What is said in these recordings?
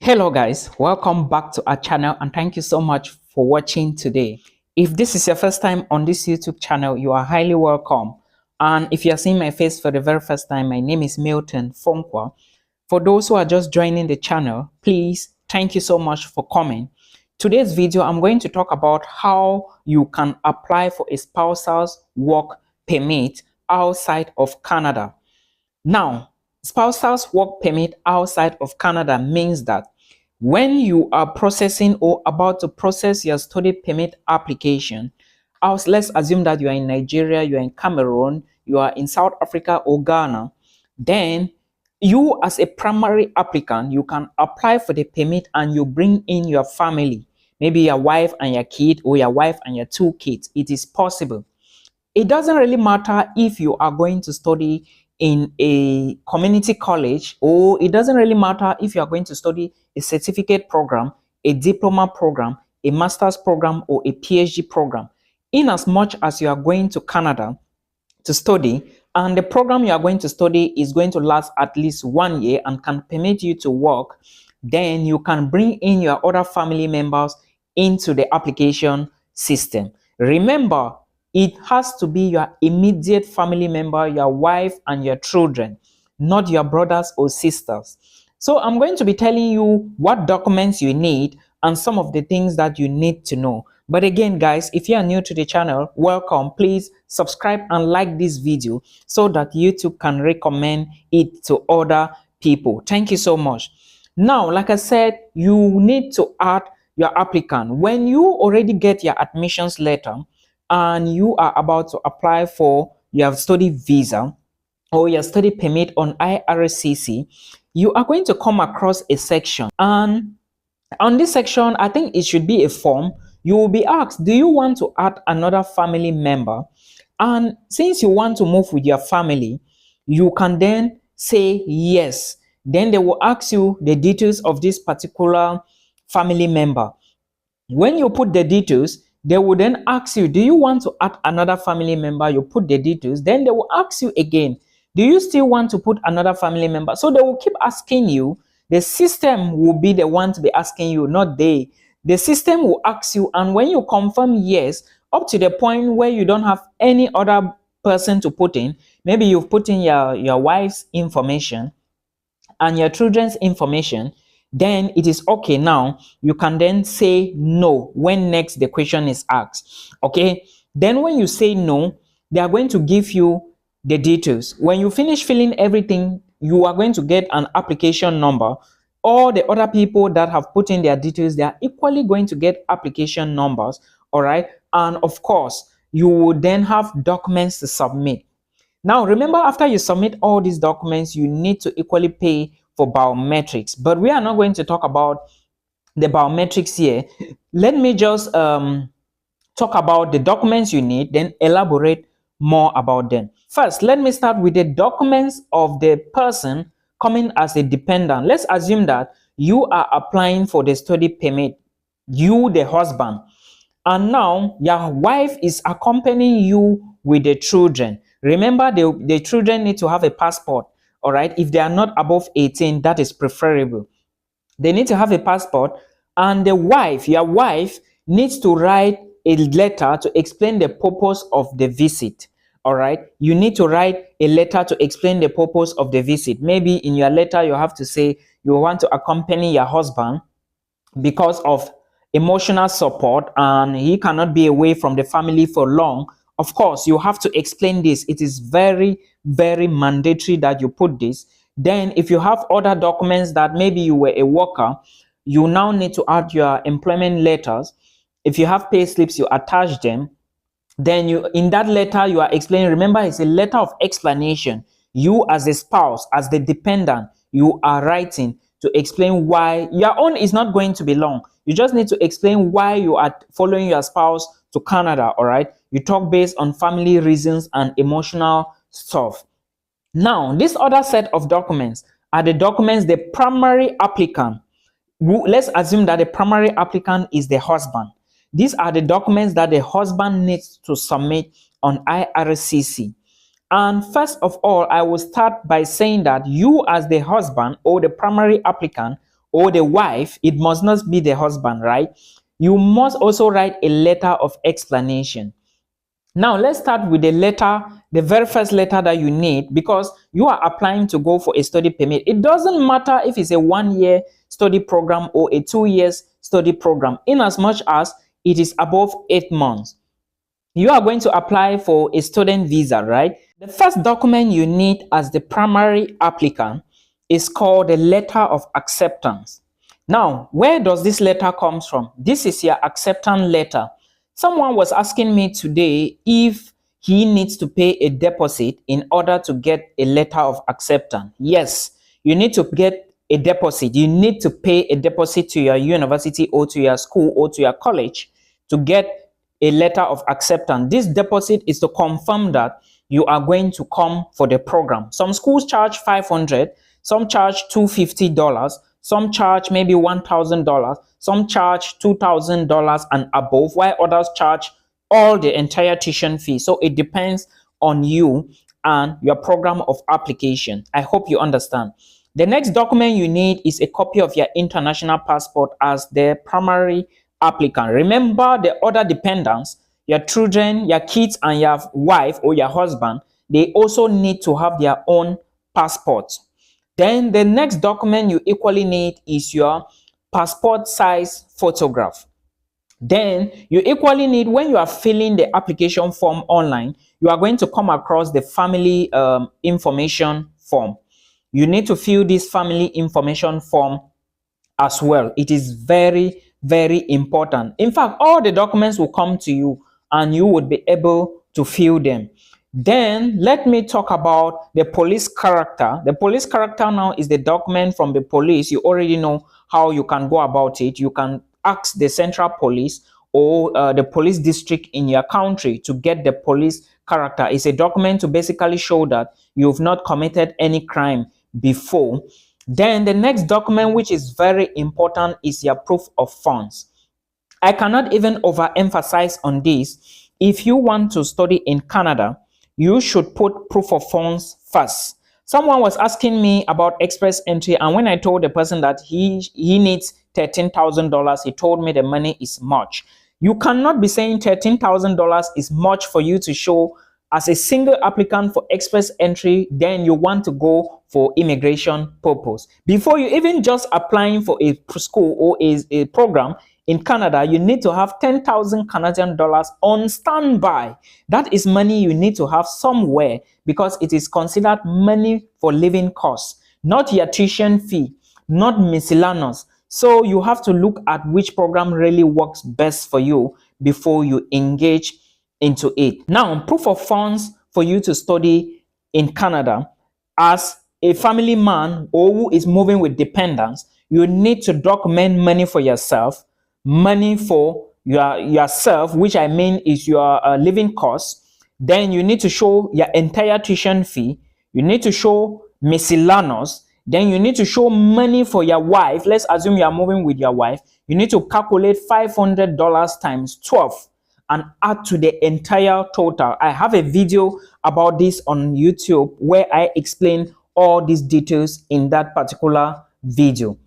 Hello guys, welcome back to our channel and thank you so much for watching today. If this is your first time on this YouTube channel, you are highly welcome. And if you are seeing my face for the very first time, my name is Milton Fonkwa. For those who are just joining the channel, please, thank you so much for coming. Today's video, I'm going to talk about how you can apply for a spousal's work permit outside of Canada. Now, spousal's work permit outside of Canada means that when you are processing or about to process your study permit application, let's assume that you are in Nigeria, you are in Cameroon, you are in South Africa or Ghana, then you as a primary applicant, you can apply for the permit and you bring in your family, maybe your wife and your kid or your wife and your two kids. It is possible. It doesn't really matter if you are going to study in a community college, or it doesn't really matter if you are going to study a certificate program, a diploma program, a master's program, or a PhD program. In as much as you are going to Canada to study, and the program you are going to study is going to last at least 1 year and can permit you to work, then you can bring in your other family members into the application system. Remember, it has to be your immediate family member, your wife and your children, not your brothers or sisters. So I'm going to be telling you what documents you need and some of the things that you need to know. But again, guys, if you are new to the channel, welcome. Please subscribe and like this video so that YouTube can recommend it to other people. Thank you so much. Now, like I said, you need to add your applicant. When you already get your admissions letter, and you are about to apply for your study visa or your study permit on IRCC, you are going to come across a section. And on this section, I think it should be a form. You will be asked, do you want to add another family member? And since you want to move with your family, you can then say yes. Then they will ask you the details of this particular family member. When you put the details, they will then ask you, do you want to add another family member? You put the details. Then they will ask you again, do you still want to put another family member? So they will keep asking you. The system will be the one to be asking you, not they. The system will ask you, and when you confirm yes, up to the point where you don't have any other person to put in, maybe you've put in your wife's information and your children's information, then it is okay. Now you can then say no when next the question is asked. Okay, then when you say no, they are going to give you the details. When you finish filling everything, you are going to get an application number. All the other people that have put in their details, they are equally going to get application numbers. All right, and of course you will then have documents to submit. Now remember, after you submit all these documents, you need to equally pay for biometrics, but we are not going to talk about the biometrics here. Let me just talk about the documents you need, then elaborate more about them. First, let me start with the documents of the person coming as a dependent. Let's assume that you are applying for the study permit, you the husband, and now your wife is accompanying you with the children. Remember, the children need to have a passport. All right, if they are not above 18, that is preferable. They need to have a passport, and the wife, your wife, needs to write a letter to explain the purpose of the visit. All right, you need to write a letter to explain the purpose of the visit. Maybe in your letter you have to say you want to accompany your husband because of emotional support and he cannot be away from the family for long. Of course, you have to explain this. It is very, very mandatory that you put this. Then if you have other documents that maybe you were a worker, you now need to add your employment letters. If you have pay slips, you attach them. Then you, in that letter, you are explaining. Remember, it's a letter of explanation. You as a spouse, as the dependent, you are writing to explain why. Your own is not going to be long. You just need to explain why you are following your spouse to Canada. All right, you talk based on family reasons and emotional stuff. Now, this other set of documents are the documents the primary applicant, let's assume that the primary applicant is the husband. These are the documents that the husband needs to submit on IRCC. And first of all, I will start by saying that you as the husband or the primary applicant or the wife, it must not be the husband, right? You must also write a letter of explanation. Now, let's start with the letter, the very first letter that you need, because you are applying to go for a study permit. It doesn't matter if it's a 1-year study program or a 2 years study program, in as much as it is above 8 months. You are going to apply for a student visa, right? The first document you need as the primary applicant is called the letter of acceptance. Now, where does this letter come from? This is your acceptance letter. Someone was asking me today if he needs to pay a deposit in order to get a letter of acceptance. Yes, you need to get a deposit. You need to pay a deposit to your university or to your school or to your college to get a letter of acceptance. This deposit is to confirm that you are going to come for the program. Some schools charge $500, some charge $250, some charge maybe $1,000, some charge $2,000 and above, while others charge all the entire tuition fee. So it depends on you and your program of application. I hope you understand. The next document you need is a copy of your international passport as the primary applicant. Remember, the other dependents, your children, your kids, and your wife or your husband, they also need to have their own passport. Then the next document you equally need is your passport size photograph. Then you equally need, when you are filling the application form online, you are going to come across the family information form. You need to fill this family information form as well. It is very, very important. In fact, all the documents will come to you and you would be able to fill them. Then let me talk about the police character. The police character now is the document from the police. You already know how you can go about it. You can ask the central police or the police district in your country to get the police character. It's a document to basically show that you've not committed any crime before. Then the next document, which is very important, is your proof of funds. I cannot even overemphasize on this. If you want to study in Canada, you should put proof of funds first. Someone was asking me about express entry, and when I told the person that he needs $13,000, he told me the money is much. You cannot be saying $13,000 is much for you to show as a single applicant for express entry, then you want to go for immigration purpose. Before you even just applying for a school or a program in Canada, you need to have 10,000 Canadian dollars on standby. That is money you need to have somewhere because it is considered money for living costs, not your tuition fee, not miscellaneous. So you have to look at which program really works best for you before you engage into it. Now, proof of funds for you to study in Canada as a family man or who is moving with dependents, you need to document money for yourself, money for yourself, which I mean is your living costs. Then you need to show your entire tuition fee. You need to show miscellaneous. Then you need to show money for your wife. Let's assume you are moving with your wife. You need to calculate $500 times 12 and add to the entire total. I have a video about this on YouTube where I explain all these details in that particular video.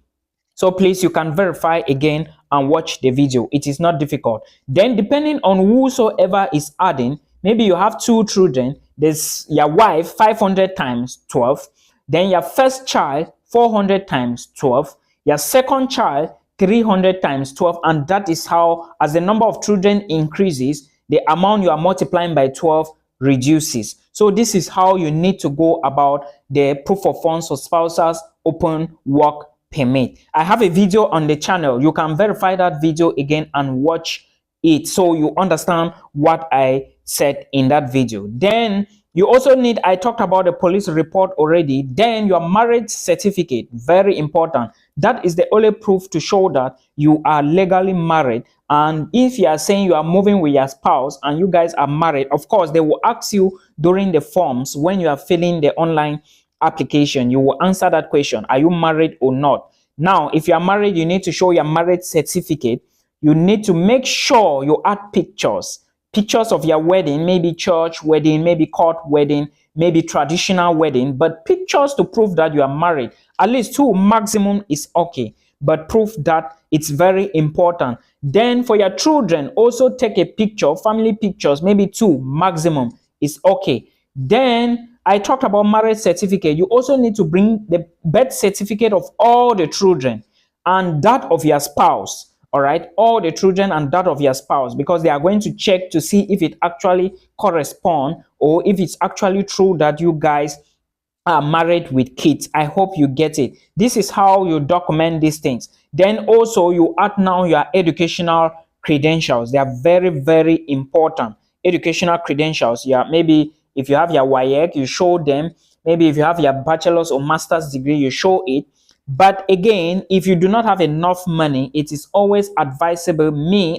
So please, you can verify again and watch the video. It is not difficult. Then depending on whosoever is adding, maybe you have 2 children, there's your wife 500 times 12, then your first child 400 times 12, your second child 300 times 12, and that is how, as the number of children increases, the amount you are multiplying by 12 reduces. So this is how you need to go about the proof of funds for spouses open work permit. I have a video on the channel. You can verify that video again and watch it so you understand what I said in that video. Then you also need, I talked about the police report already. Then your marriage certificate, very important. That is the only proof to show that you are legally married. And if you are saying you are moving with your spouse and you guys are married, of course, they will ask you during the forms when you are filling the online application, you will answer that question. Are you married or not? Now, if you are married, you need to show your marriage certificate. You need to make sure you add pictures of your wedding, maybe church wedding, maybe court wedding, maybe traditional wedding, but pictures to prove that you are married. At least 2 maximum is okay. but prove that it's very important. Then for your children, also take a picture, family pictures, maybe 2 maximum is okay. Then I talked about marriage certificate. You also need to bring the birth certificate of all the children and that of your spouse. All right, all the children and that of your spouse, because they are going to check to see if it actually corresponds or if it's actually true that you guys are married with kids. I hope you get it. This is how you document these things. Then also you add now your educational credentials. They are very, very important. Educational credentials. Yeah, maybe if you have your WAEC, you show them. Maybe if you have your bachelor's or master's degree, you show it. But again, if you do not have enough money, it is always advisable.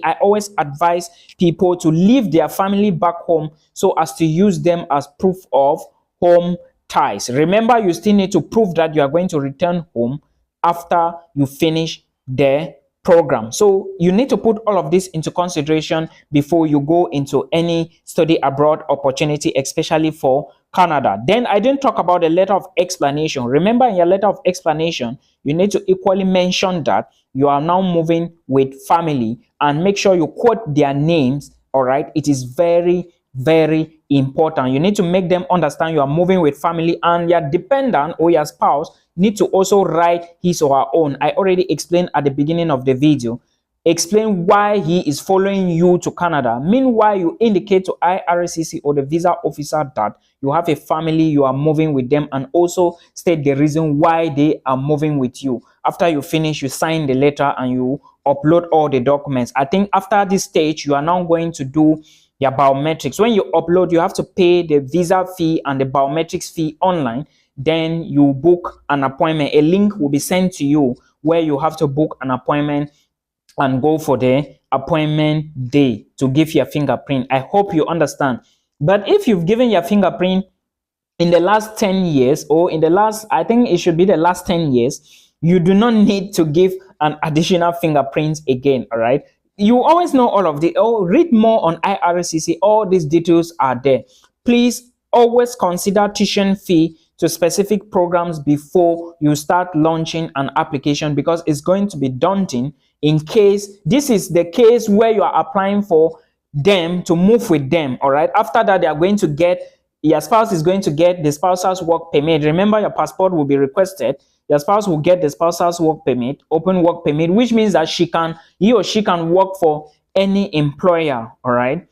I always advise people to leave their family back home so as to use them as proof of home ties. Remember, you still need to prove that you are going to return home after you finish the program. So you need to put all of this into consideration before you go into any study abroad opportunity, especially for Canada. Then I didn't talk about the letter of explanation. Remember, in your letter of explanation, you need to equally mention that you are now moving with family and make sure you quote their names. All right, it is very, very important. You need to make them understand you are moving with family, and your dependent or your spouse need to also write his or her own. I already explained at the beginning of the video. Explain why he is following you to Canada. Meanwhile, you indicate to IRCC or the visa officer that you have a family, you are moving with them, and also state the reason why they are moving with you. After you finish, you sign the letter and you upload all the documents. I think after this stage, you are now going to do your biometrics. When you upload, you have to pay the visa fee and the biometrics fee online. Then you book an appointment. A link will be sent to you where you have to book an appointment and go for the appointment day to give your fingerprint. I hope you understand. But if you've given your fingerprint in the last 10 years or in the last, I think it should be the last 10 years, you do not need to give an additional fingerprint again. All right. You always know all of the, read more on IRCC. All these details are there. Please always consider tuition fee to specific programs before you start launching an application, because it's going to be daunting in case this is the case where you are applying for them to move with them. All right. After that, they are going to get, your spouse is going to get the spousal's work permit. Remember, your passport will be requested. Your spouse will get the spousal's work permit, open work permit, which means that he or she can work for any employer. All right.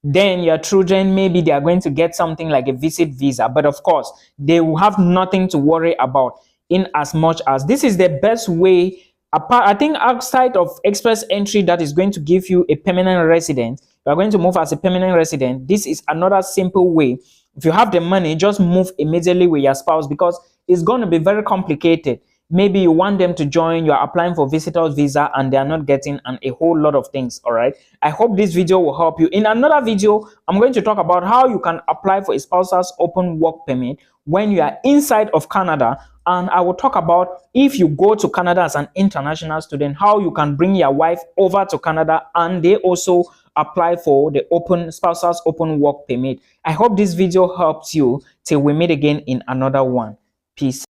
Then your children, maybe they are going to get something like a visit visa, but of course they will have nothing to worry about, in as much as this is the best way. Apart, I think outside of express entry that is going to give you a permanent resident, you are going to move as a permanent resident. This is another simple way. If you have the money, just move immediately with your spouse, because it's going to be very complicated. Maybe you want them to join, you are applying for visitor's visa and they are not getting, and a whole lot of things. All right. I hope this video will help you. In another video, I'm going to talk about how you can apply for a spousal's open work permit when you are inside of Canada. And I will talk about, if you go to Canada as an international student, how you can bring your wife over to Canada and they also apply for the spousal's open work permit. I hope this video helps you. Till we meet again in another one. Peace.